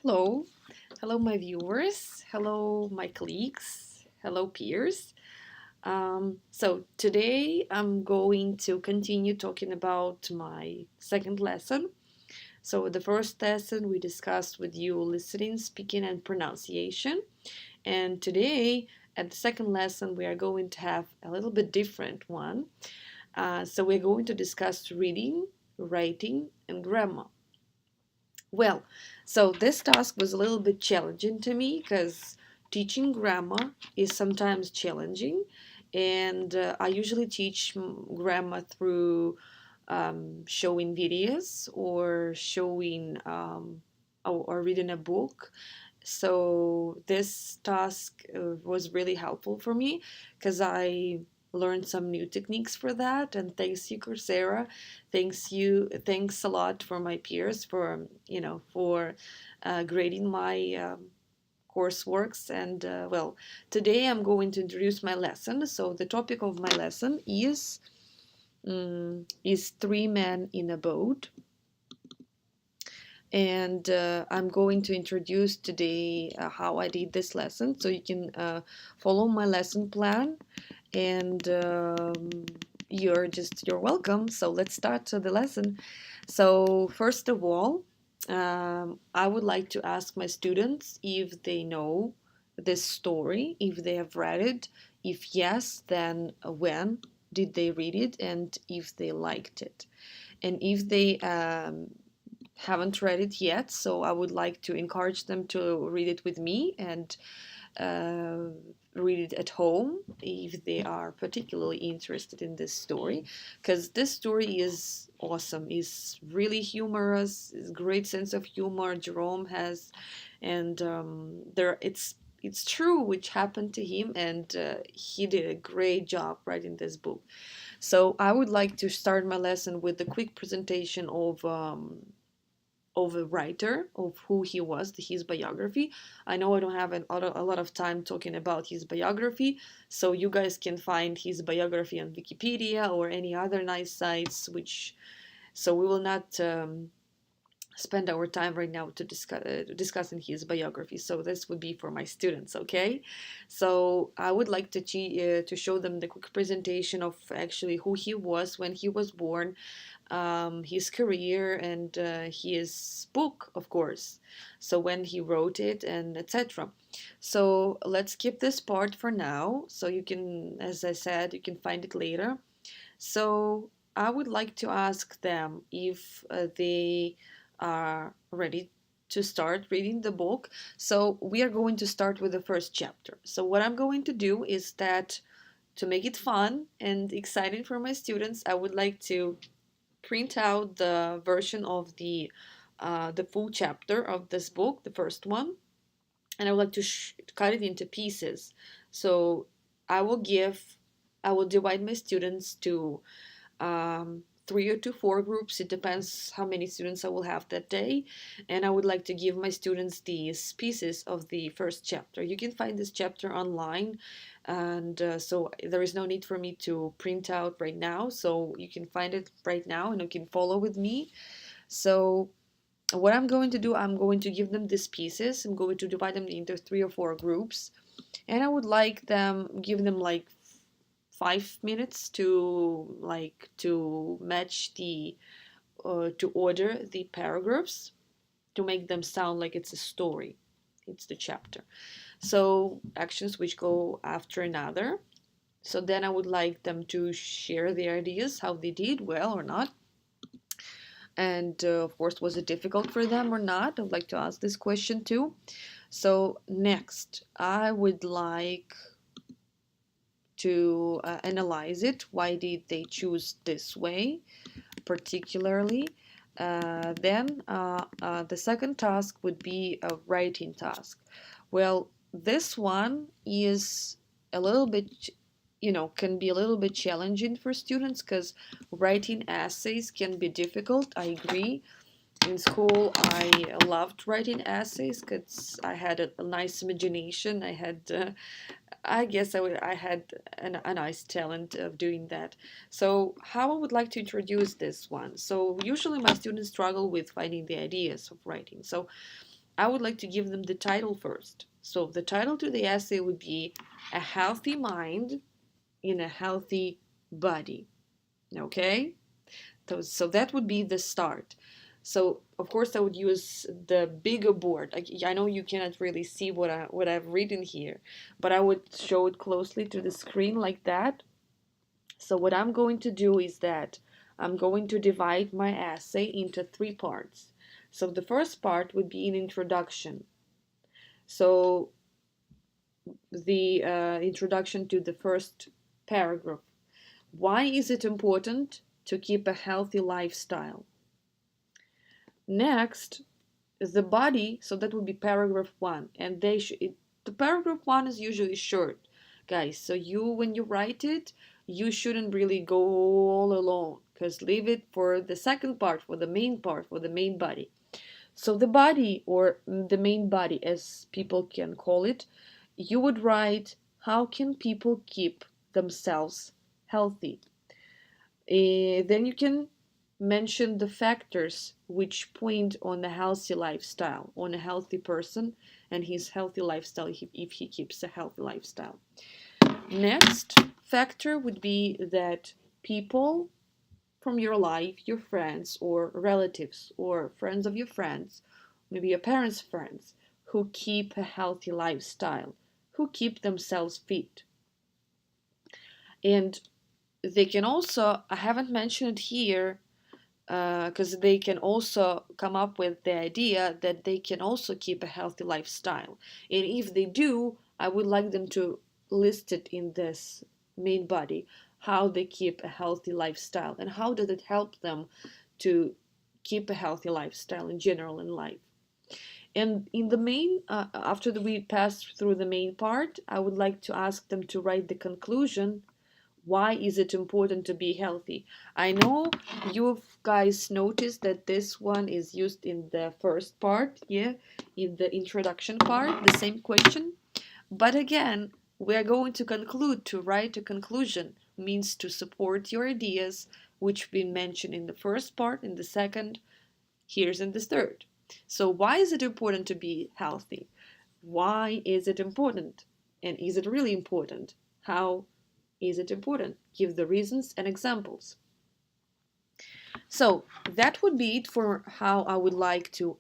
Hello, hello, my viewers. Hello, my colleagues. Hello, peers. So today I'm going to continue talking about my second lesson. So the first lesson we discussed with you listening, speaking, and pronunciation. And today at the second lesson we are going to have a little bit different one. So we're going to discuss reading, writing, and grammar. Well, so this task was a little bit challenging to me because teaching grammar is sometimes challenging, and I usually teach grammar through showing videos or showing or reading a book. So this task was really helpful for me because I learned some new techniques for that. And thanks you, Coursera. Thanks a lot for my peers for for grading my courseworks. And well, today I'm going to introduce my lesson. So the topic of my lesson is three men in a boat. And I'm going to introduce today how I did this lesson so you can follow my lesson plan. And you're welcome. So let's start the lesson. So first of all, I would like to ask my students if they know this story, if they have read it. If yes, then when did they read it, and if they liked it. And if they haven't read it yet, so I would like to encourage them to read it with me and uh, read it at home if they are particularly interested in this story, because this story is awesome, is really humorous, is great sense of humor Jerome has. And it's true which happened to him, and he did a great job writing this book. So I would like to start my lesson with a quick presentation of a writer, of who he was, his biography. I know I don't have a lot of time talking about his biography, so you guys can find his biography on Wikipedia or any other nice sites. Which so we will not spend our time right now to discussing his biography. So this would be for my students, okay? So I would like to show them the quick presentation of actually who he was when he was born, his career, and his book, of course. So when he wrote it and etc. So let's skip this part for now. So you can, as I said, you can find it later. So I would like to ask them if they are ready to start reading the book. So we are going to start with the first chapter. So what I'm going to do is that to make it fun and exciting for my students, I would like to print out the version of the full chapter of this book, the first one, and I would like to cut it into pieces. So I will give, I will divide my students to three or to four groups. It depends how many students I will have that day. And I would like to give my students these pieces of the first chapter. You can find this chapter online. And so there is no need for me to print out right now. So you can find it right now and you can follow with me. So what I'm going to do, I'm going to give them these pieces. I'm going to divide them into three or four groups. And I would like give them like 5 minutes to match the to order the paragraphs to make them sound like it's a story, it's the chapter. So actions which go after another. So then I would like them to share their ideas, how they did well or not. And of course, was it difficult for them or not? I'd like to ask this question too. So next, I would like to analyze it. Why did they choose this way, particularly? Then the second task would be a writing task. Well, this one is a little bit, can be a little bit challenging for students because writing essays can be difficult. I agree. In school, I loved writing essays because I had a nice imagination. I guess I had a nice talent of doing that. So how I would like to introduce this one. So usually my students struggle with finding the ideas of writing. So I would like to give them the title first. So the title to the essay would be A Healthy Mind in a Healthy Body. Okay? So that would be the start. So of course I would use the bigger board. I know you cannot really see what I've written here, but I would show it closely to the screen like that. So what I'm going to do is that I'm going to divide my essay into 3 parts. So the first part would be an introduction. So the introduction to the first paragraph. Why is it important to keep a healthy lifestyle? Next, the body, so that would be paragraph 1, and the paragraph 1 is usually short, guys. So when you write it, you shouldn't really go all alone, because leave it for the second part, for the main part, for the main body. So the body, or the main body as people can call it, you would write, how can people keep themselves healthy? Then you can mention the factors which point on a healthy lifestyle, on a healthy person and his healthy lifestyle, if he keeps a healthy lifestyle. Next factor would be that people from your life, your friends or relatives or friends of your friends, maybe your parents' friends, who keep a healthy lifestyle, who keep themselves fit. And they can also, I haven't mentioned it here, because they can also come up with the idea that they can also keep a healthy lifestyle. And if they do, I would like them to list it in this main body, how they keep a healthy lifestyle and how does it help them to keep a healthy lifestyle in general in life. And in the main, after we pass through the main part, I would like to ask them to write the conclusion. Why is it important to be healthy? I know you guys noticed that this one is used in the first part, yeah, in the introduction part, the same question. But again, we are going to conclude. To write a conclusion means to support your ideas, which have been mentioned in the first part, in the second, here's in the third. So why is it important to be healthy? Why is it important? And is it really important? How is it important? Give the reasons and examples. So that would be it for how I would like to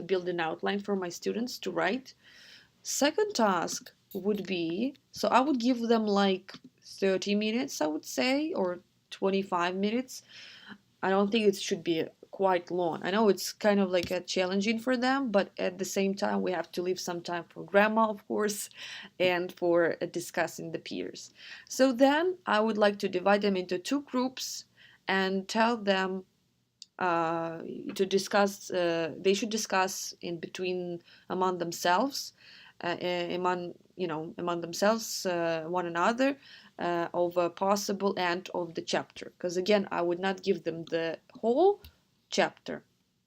build an outline for my students to write. Second task would be, so I would give them like 30 minutes, I would say, or 25 minutes. I don't think it should be quite long. I know it's kind of like a challenging for them, but at the same time, we have to leave some time for grammar, of course, and for discussing the peers. So then I would like to divide them into 2 groups and tell them to discuss, they should discuss in between among themselves, among themselves, one another, of a possible end of the chapter. Because again, I would not give them the whole chapter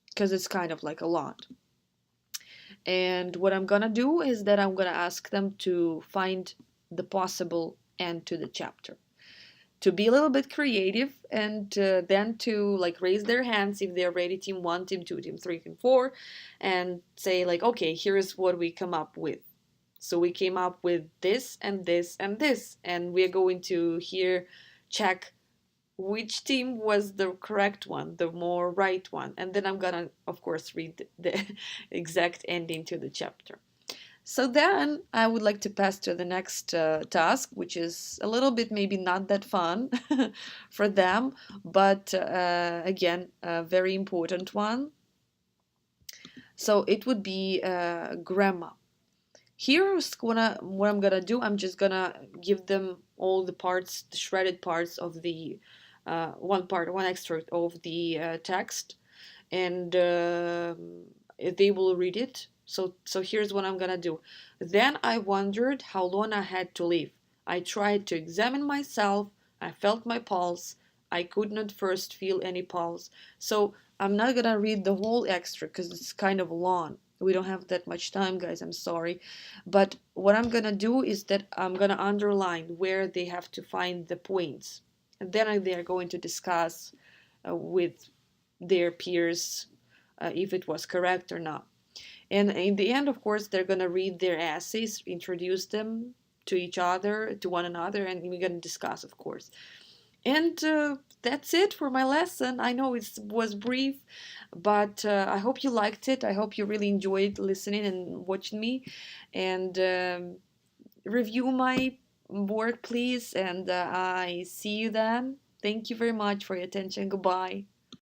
because it's kind of like a lot. And what I'm gonna do is that I'm gonna ask them to find the possible end to the chapter, to be a little bit creative, and then to like raise their hands if they're ready, team 1, team 2, team 3, team 4, and say like, okay, here's what we come up with. So we came up with this and this and this, and we're going to here check which team was the correct one, the more right one, and then I'm gonna of course read the exact ending to the chapter. So then I would like to pass to the next task, which is a little bit maybe not that fun for them, but again, a very important one. So it would be grammar. Here's what I'm gonna do. I'm just gonna give them all the parts, the shredded parts of the one extract of the text, and they will read it. So here's what I'm gonna do. Then I wondered how long I had to live. I tried to examine myself. I felt my pulse. I could not first feel any pulse. So I'm not gonna read the whole extract because it's kind of long. We don't have that much time, guys. I'm sorry. But what I'm gonna do is that I'm gonna underline where they have to find the points. And then they are going to discuss with their peers if it was correct or not. And in the end, of course, they're going to read their essays, introduce them to each other, to one another, and we're going to discuss, of course. And that's it for my lesson. I know it was brief, but I hope you liked it. I hope you really enjoyed listening and watching me. And review my work, please. And I see you then. Thank you very much for your attention. Goodbye.